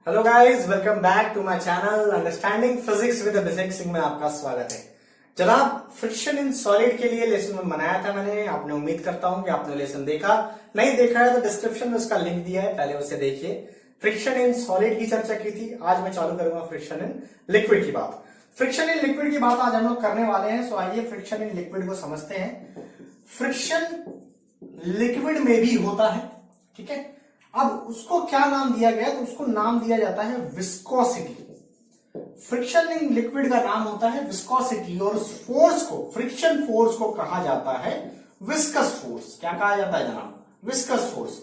Hello guys, welcome back to my channel understanding physics with basic Singh में आपका स्वागत है। जनाब, फ्रिक्शन इन सॉलिड के लिए लेसन में बनाया था मैंने। आपने उम्मीद करता हूं कि आपने लेसन देखा। नहीं देखा है तो डिस्क्रिप्शन में उसका लिंक दिया है, पहले उसे देखिए। फ्रिक्शन इन सॉलिड की चर्चा की थी, आज मैं चालू करूंगा फ्रिक्शन इन लिक्विड की बात। फ्रिक्शन इन लिक्विड की बात आज हम लोग करने वाले हैं। सो आइए फ्रिक्शन इन लिक्विड को समझते हैं। फ्रिक्शन लिक्विड में भी होता है, ठीक है। अब उसको क्या नाम दिया गया, तो उसको नाम दिया जाता है विस्कोसिटी। फ्रिक्शन इन लिक्विड का नाम होता है विस्कोसिटी, और उस फोर्स को, फ्रिक्शन फोर्स को कहा जाता है विस्कस फोर्स। क्या कहा जाता है जनाब? Viscous force.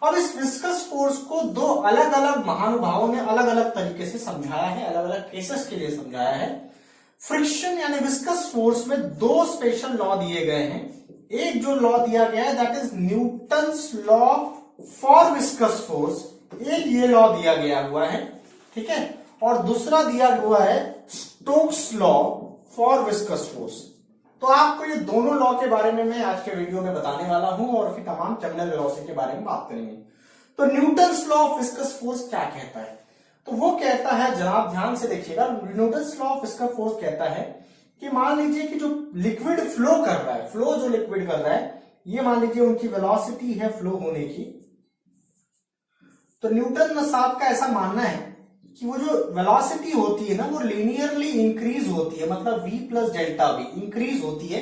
अब इस विस्कस फोर्स को दो अलग अलग महानुभावों ने अलग अलग तरीके से समझाया है, अलग अलग केसेस के लिए समझाया है। फ्रिक्शन यानी विस्कस फोर्स में दो स्पेशल लॉ दिए गए हैं। एक जो लॉ दिया गया है that is Newton's law for viscous force, एक ये लॉ दिया गया हुआ है, ठीक है। और दूसरा दिया हुआ है Stokes law for viscous force. तो आपको ये दोनों लॉ के बारे में मैं आज के वीडियो में बताने वाला हूं, और फिर तमाम टर्मिनल वेलोसिटी के बारे में बात करेंगे। तो Newton's law of viscous force क्या कहता है? तो वो कहता है, जनाब ध्यान से देखिएगा, Newton's law of viscous force कहता है कि मान लीजिए कि जो लिक्विड फ्लो कर रहा है, फ्लो जो लिक्विड कर रहा है, ये मान लीजिए उनकी वेलोसिटी है फ्लो होने की। तो न्यूटन साहब का ऐसा मानना है कि वो जो वेलोसिटी होती है ना, वो लीनियरली इंक्रीज होती है, मतलब v plus delta v increase होती है।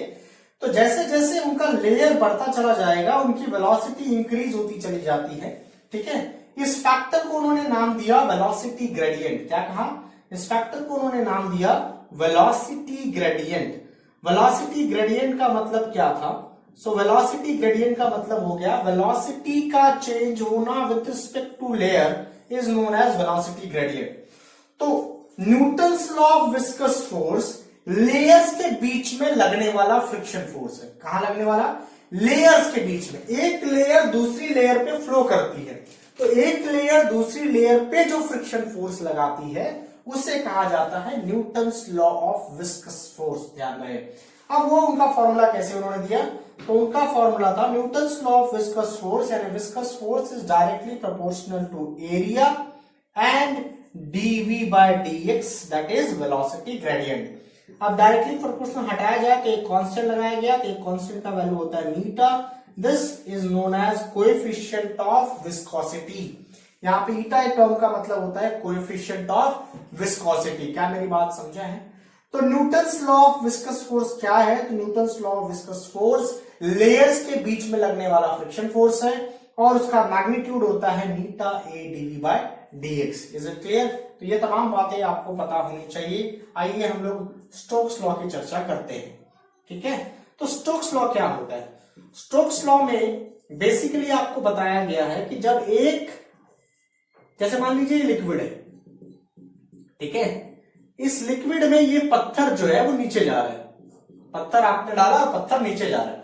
तो जैसे जैसे उनका लेयर बढ़ता चला जाएगा, उनकी वेलोसिटी इंक्रीज होती चली जाती है, ठीक है। इस फैक्टर को उन्होंने नाम दिया वेलोसिटी ग्रेडियंट। क्या कहा? इस फैक्टर को उन्होंने नाम दिया वेलोसिटी ग्रेडियंट। वेलोसिटी ग्रेडियंट का मतलब क्या था? सो वेलोसिटी ग्रेडियंट का मतलब हो गया वेलोसिटी का चेंज होना with respect to layer is known as velocity gradient. तो Newton's law of viscous force layers के बीच में लगने वाला फ्रिक्शन फोर्स है। कहां लगने वाला? लेयर्स के बीच में। एक लेयर दूसरी लेयर पे फ्लो करती है, तो एक लेयर दूसरी लेयर पे जो फ्रिक्शन फोर्स लगाती है उसे कहा जाता है Newton's law of viscous force. ध्यान रहे। अब वो उनका फॉर्मूला कैसे उन्होंने दिया? तो उनका फॉर्मूला था Newton's law of viscous force, यानी viscous force is directly proportional to area and dv by dx, that is velocity gradient. अब डायरेक्टली प्रोपोर्शनल हटाया जाए तो एक कांस्टेंट लगाया गया, तो एक कांस्टेंट का वैल्यू होता है मीटा। This is known as coefficient of viscosity. यहाँ पे ईटा टर्म का मतलब होता है कोएफिशिएंट ऑफ विस्कोसिटी। क्या मेरी बात समझा है? तो Newton's law of viscous force क्या है? तो Newton's law of viscous force layers के बीच में लगने वाला फ्रिक्शन फोर्स है, और उसका मैग्नीट्यूड होता है मीटा A dv by dx. Is it clear? तो ये तमाम बातें आपको पता होनी चाहिए। आइए हम लोग स्टोक्स लॉ की चर्चा करते हैं, ठीक है। तो स्टोक्स लॉ क्या होता है? स्टोक्स लॉ में बेसिकली आपको बताया गया है कि जब एक, जैसे मान लीजिए लिक्विड है, ठीक है, इस लिक्विड में ये पत्थर जो है वो नीचे जा रहा है। पत्थर आपने डाला और पत्थर नीचे जा रहा है।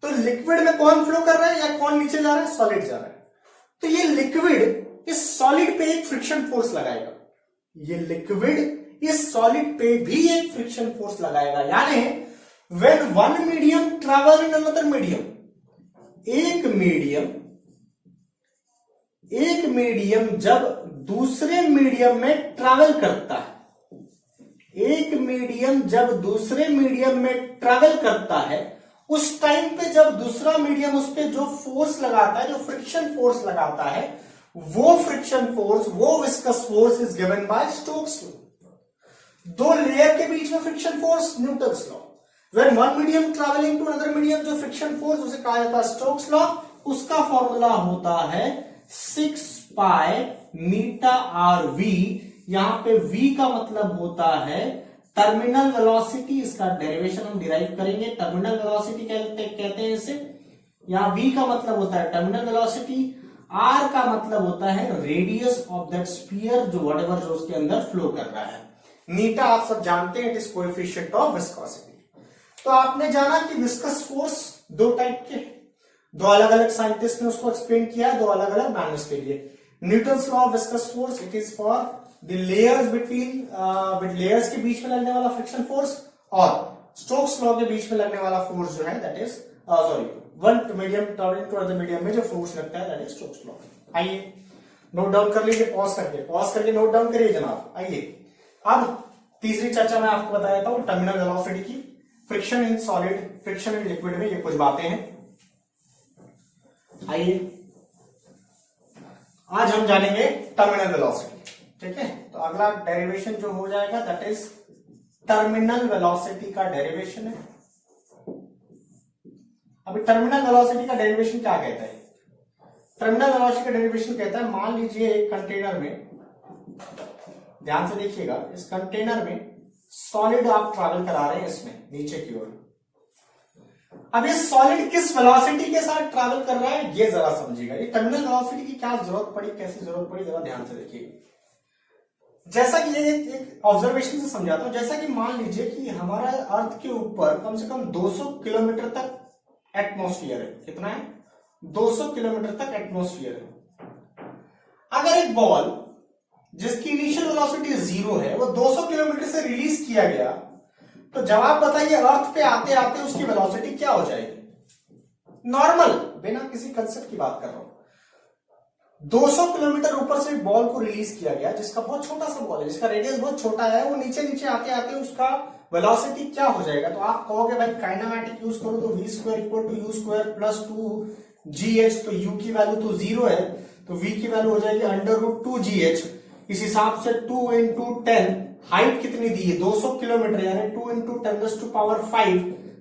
तो लिक्विड में कौन फ्लो कर रहा है या कौन नीचे जा रहा है? सॉलिड जा रहा है। तो ये लिक्विड इस सॉलिड पे एक फ्रिक्शन फोर्स लगाएगा। ये लिक्विड इस सॉलिड पे भी एक फ्रिक्शन फोर्स लगाएगा। यानी when one medium travel in another medium, एक मीडियम जब दूसरे मीडियम में ट्रैवल करता है, एक मीडियम जब दूसरे मीडियम में ट्रैवल करता है, उस टाइम पे जब दूसरा मीडियम उस पे जो फोर्स लगाता है, जो फ्रिक्शन फोर्स लगाता है, वो फ्रिक्शन फोर्स, वो viscous force is given by Stokes law. दो लेयर के बीच में friction force, Newton's law. When one medium travelling to another medium, जो फ्रिक्शन फोर्स, उसे कहा जाता है स्टोक्स लॉ। उसका फॉर्मूला होता है 6 पाई मीटा आर वी। यहां पे v का मतलब होता है टर्मिनल वेलोसिटी। इसका डेरिवेशन हम डिराइव करेंगे। टर्मिनल वेलोसिटी कहते हैं इसे। यहां v का मतलब होता है टर्मिनल वेलोसिटी, r का मतलब होता है रेडियस ऑफ दैट स्फीयर, जो व्हाटएवर जो उसके अंदर फ्लो कर रहा है। मीटा आप सब जानते हैं, it is coefficient of viscosity. तो आपने जाना कि विस्कस फोर्स दो टाइप के, दो अलग अलग साइंटिस्ट ने उसको एक्सप्लेन किया, दो अलग अलग मैनर्स के लिए। Newton's law of viscous force, it is for the layers between, layers के बीच में लगने वाला फ्रिक्शन फोर्स, और स्टोक्स लॉ के बीच में लगने वाला फोर्स जो है that is one medium travelling to other medium में जो फोर्स लगता है दैट इज स्टोक्स लॉ। आइए नोट डाउन कर लीजिए, पॉज करके नोट डाउन करिए जनाब। आइए अब तीसरी चर्चा मैं आपको बता देता हूं टर्मिनल वेलोसिटी की। Friction in solid, friction in liquid में ये कुछ बातें हैं। आइए आज हम जानेंगे टर्मिनल वेलोसिटी, ठीक है। तो अगला डेरिवेशन जो हो जाएगा दैट इज टर्मिनल वेलोसिटी का डेरिवेशन है। अभी टर्मिनल वेलोसिटी का डेरिवेशन क्या कहता है? टर्मिनल वेलोसिटी का डेरिवेशन कहता है, मान लीजिए एक कंटेनर में, ध्यान से देखिएगा, इस कंटेनर में सॉलिड आप ट्रैवल करा रहे हैं इसमें नीचे की ओर। अब ये सॉलिड किस वेलोसिटी के साथ ट्रैवल कर रहा है ये जरा समझिएगा। ये टर्मिनल वेलोसिटी की क्या जरूरत पड़ी, कैसी जरूरत पड़ी, जरा ध्यान से देखिए। जैसा कि ये एक ऑब्जर्वेशन से समझाता हूं। जैसा कि मान लीजिए कि हमारा अर्थ के ऊपर कम से कम 200 किलोमीटर तक एटमॉस्फेयर है। कितना है? 200 किलोमीटर तक एटमॉस्फेयर है। अगर एक बॉल जिसकी इनिशियल वेलोसिटी 0 है वो 200 किलोमीटर से रिलीज किया गया, तो जवाब बताइए अर्थ पे आते आते उसकी वेलोसिटी क्या हो जाएगी? नॉर्मल, बिना किसी कंसेप्ट की बात कर रहा हूं। 200 किलोमीटर ऊपर से बॉल को रिलीज किया गया, जिसका बहुत छोटा सा बॉल है, जिसका रेडियस बहुत छोटा है, वो नीचे नीचे आते आते उसका वेलोसिटी क्या हो जाएगा? तो आप कहोगे भाई काइनेमैटिक यूज करो तो v square equal to U square plus 2gh, तो u की वैल्यू तो 0 है, तो v की वैल्यू हो जाएगी √2gh। इस हिसाब से 2 इंटू 10, हाइट कितनी दी है? 200 किलोमीटर, यानी 2 इंटू 10⁵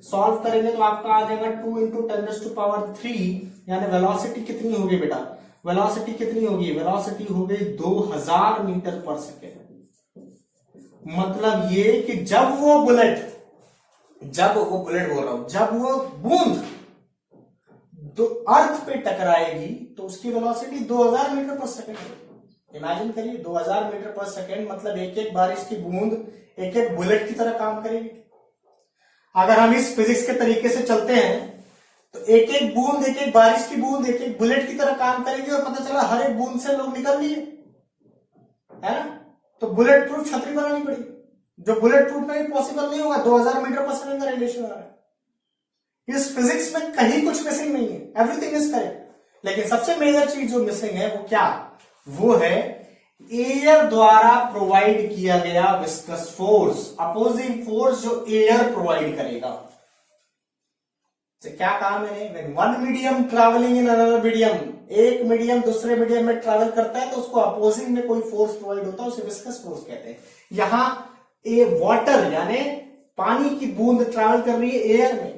सॉल्व करेंगे तो आपका आ जाएगा 2 इंटू 10⁵, यानी वेलोसिटी कितनी होगी बेटा? वेलोसिटी कितनी होगी? वेलोसिटी हो गई 2000 मीटर पर सेकेंड। मतलब ये कि जब वो बुलेट बोल रहा हूं, जब वो बूंद तो अर्थ पे टकराएगी तो उसकी वेलोसिटी 2000 मीटर पर सेकेंड है। इमेजिन करिए 2000 मीटर पर सेकेंड, मतलब एक एक बारिश की बूंद एक एक बुलेट की तरह काम करेगी। अगर हम इस फिजिक्स के तरीके से चलते हैं तो एक एक बूंद, एक एक बारिश की बूंद एक एक बुलेट की तरह काम करेगी, और पता चला हर एक बूंद से लोग निकल लिए, है ना? तो बुलेट प्रूफ छतरी बनानी पड़ी, जो बुलेट प्रूफ में पॉसिबल नहीं होगा। 2000 मीटर पर सेकेंड का रिलेशन आ रहा है। इस फिजिक्स में कहीं कुछ मिसिंग नहीं है, एवरीथिंग इज करेक्ट। लेकिन सबसे मेजर चीज जो मिसिंग है वो क्या? वो है एयर द्वारा प्रोवाइड किया गया विस्कस फोर्स, अपोजिंग फोर्स जो एयर प्रोवाइड करेगा। क्या कहा मैंने? When one medium traveling in another medium, एक मीडियम दूसरे मीडियम में ट्रैवल करता है तो उसको अपोजिंग में कोई फोर्स प्रोवाइड होता है, उसे विस्कस फोर्स कहते हैं। यहां ए वाटर यानी पानी की बूंद ट्रैवल कर रही है एयर में,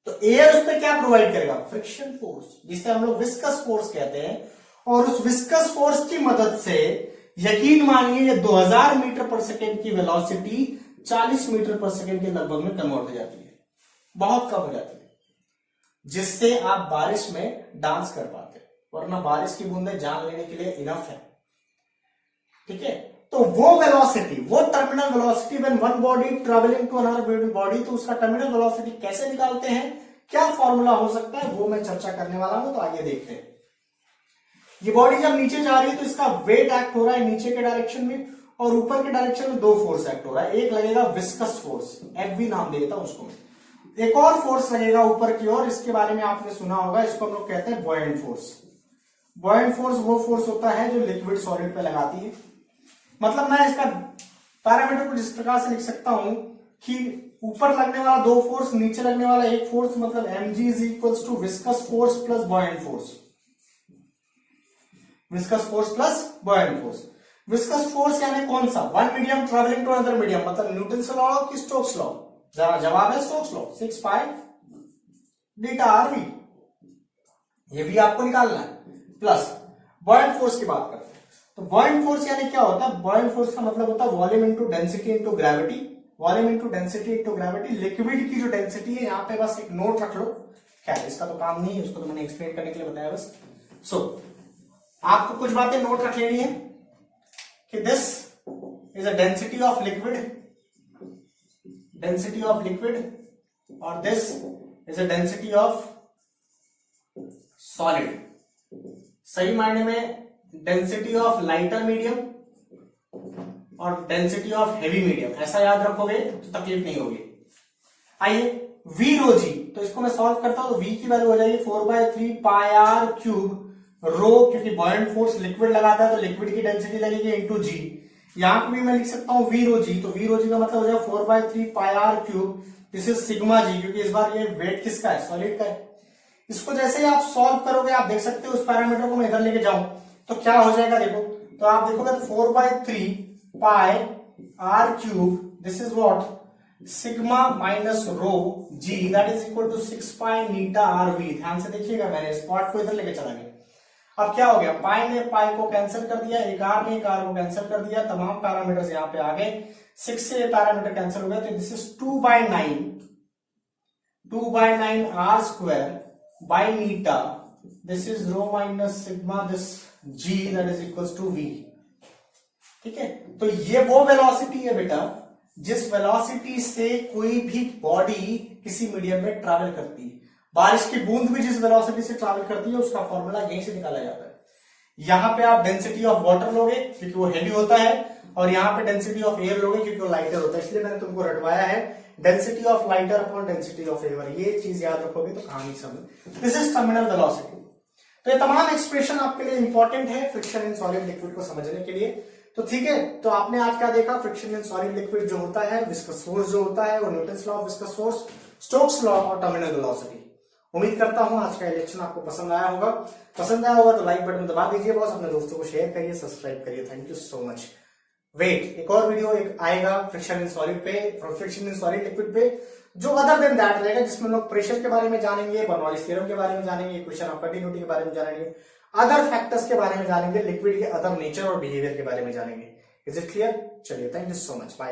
तो एयर उस पर क्या प्रोवाइड करेगा? फ्रिक्शन फोर्स, जिसे हम लोग विस्कस फोर्स कहते हैं। और उस विस्कस फोर्स की मदद से यकीन मानिए 2000 मीटर पर सेकेंड की वेलोसिटी 40 मीटर पर सेकेंड के लगभग में कन्वर्ट हो जाती है, बहुत कम हो जाती है, जिससे आप बारिश में डांस कर पाते हैं। वरना बारिश की बूंदें जान लेने के लिए इनफ है, ठीक है। तो वो वेलोसिटी, वो terminal velocity when one body travelling to another body, तो उसका टर्मिनल वेलोसिटी कैसे निकालते हैं, क्या फॉर्मूला हो सकता है, वो मैं चर्चा करने वाला हूं। तो आइए देखते हैं। ये बॉडी जब नीचे जा रही है तो इसका वेट एक्ट हो रहा है नीचे के डायरेक्शन में, और ऊपर के डायरेक्शन में दो फोर्स एक्ट हो रहा है। एक लगेगा विस्कस फोर्स, एफवी नाम दे देता हूं उसको। एक और फोर्स लगेगा ऊपर की ओर, इसके बारे में आपने सुना होगा, इसको हम लोग कहते हैं बॉयंट फोर्स। बॉयंट फोर्स वो फोर्स होता है जो लिक्विड सॉलिड पे लगाती है। मतलब मैं इसका पैरामीटर को जिस प्रकार से लिख सकता हूं कि ऊपर लगने वाला दो फोर्स, नीचे लगने वाला एक फोर्स, मतलब mg is equals to viscous force plus buoyant force. Viscous force plus buoyant force. Viscous force यानी कौन सा? One medium travelling to other medium, मतलब न्यूटन से लॉ की स्टोक्स लॉ। जवाब है Stokes law, 6 pi beta RV, ये भी आपको निकालना है। प्लस बॉयंट फोर्स की बात करते हैं, तो बॉयंट फोर्स यानी क्या होता है? बॉयंट फोर्स का मतलब होता है volume into density into gravity. Volume into density into gravity. Liquid की जो डेंसिटी है, यहां पे बस एक नोट रख लो, क्या है इसका तो काम नहीं है, उसको तो मैंने एक्सप्लेन करने के लिए बताया बस। आपको कुछ बातें नोट रख लेनी है कि this is a density of liquid, density of liquid, और this is a density of solid. सही मायने में डेंसिटी ऑफ लाइटर मीडियम और डेंसिटी ऑफ हेवी मीडियम, ऐसा याद रखोगे तो तकलीफ नहीं होगी। आइए v रो जी, तो इसको मैं सॉल्व करता हूं तो v की वैल्यू हो जाएगी 4/3 पाई r क्यूब रो, क्योंकि बॉयंट फोर्स लिक्विड लगाता है तो लिक्विड की डेंसिटी लगेगी इंटू जी। यहां पे भी मैं लिख सकता हूं वी रो जी, तो वी रो जी का मतलब हो जाएगा 4/3 pi R cube, this is sigma g, क्योंकि इस बार ये वेट किसका है, सॉलिड का है। इसको जैसे ही आप सॉल्व करोगे, आप देख सकते हो उस पैरामीटर को मैं इधर लेके जाऊं तो क्या हो जाएगा, देखो तो आप देखोगे तो 4/3 pi R cube, this is what sigma minus rho g, that is equal to 6 pi eta R V. ध्यान से देखिएगा, मैंने स्पॉट को इधर लेके चला गया। अब क्या हो गया, पाई ने पाई को कैंसिल कर दिया, एक आर ने एक आर को कैंसिल कर दिया, तमाम पैरामीटर्स यहाँ पे आ गए, 6 से ये पैरामीटर कैंसिल हो गया, तो this is 2/9 R square by eta, this is rho minus sigma this G, that is equal to V. ठीक है, तो ये वो वेलोसिटी है बेटा जिस वेलोसिटी से कोई भी बॉडी किसी मीडियम में ट्रैवल करती है। बारिश की बूंद भी जिस वेलोसिटी से ट्रैवल करती है उसका फॉर्मूला यहीं से निकाला जाता है। यहां पे आप डेंसिटी ऑफ वाटर लोगे क्योंकि वो हेवी होता है, और यहां पे डेंसिटी ऑफ एयर लोगे क्योंकि वो लाइटर होता है, इसलिए मैंने तुमको रटवाया है density of lighter upon density of air. ये चीज याद रखोगे तो कहानी समझ। This is terminal velocity. तो ये तमाम एक्सप्रेशन आपके लिए इंपॉर्टेंट है फ्रिक्शन इन सॉलिड लिक्विड को समझने के लिए। तो ठीक है, तो आपने आज क्या देखा, फ्रिक्शन इन सॉलिड लिक्विड जो होता है, विस्कस फोर्स जो होता है, वो Newton's law of viscous force, Stokes law और टर्मिनल वेलोसिटी। उम्मीद करता हूं आज का लेक्चर आपको पसंद आया होगा। पसंद आया होगा तो लाइक बटन दबा दीजिए बॉस, अपने दोस्तों को शेयर करिए, सब्सक्राइब करिए। Thank you so much. Wait, एक और वीडियो आएगा फ्रिक्शन इन सॉलिड पे, फ्रिक्शन इन सॉलिड लिक्विड पे, जो अदर देन दैट रहेगा, जिसमें लोग प्रेशर के बारे में जानेंगे, बर्नौलीज थ्योरम के बारे में जानेंगे, इक्वेशन ऑफ कंटिन्यूटी के बारे में जानेंगे, अदर फैक्टर्स के बारे में जानेंगे, लिक्विड के अदर नेचर और बिहेवियर के बारे में जानेंगे। Is it clear? चलिए, thank you so much, bye.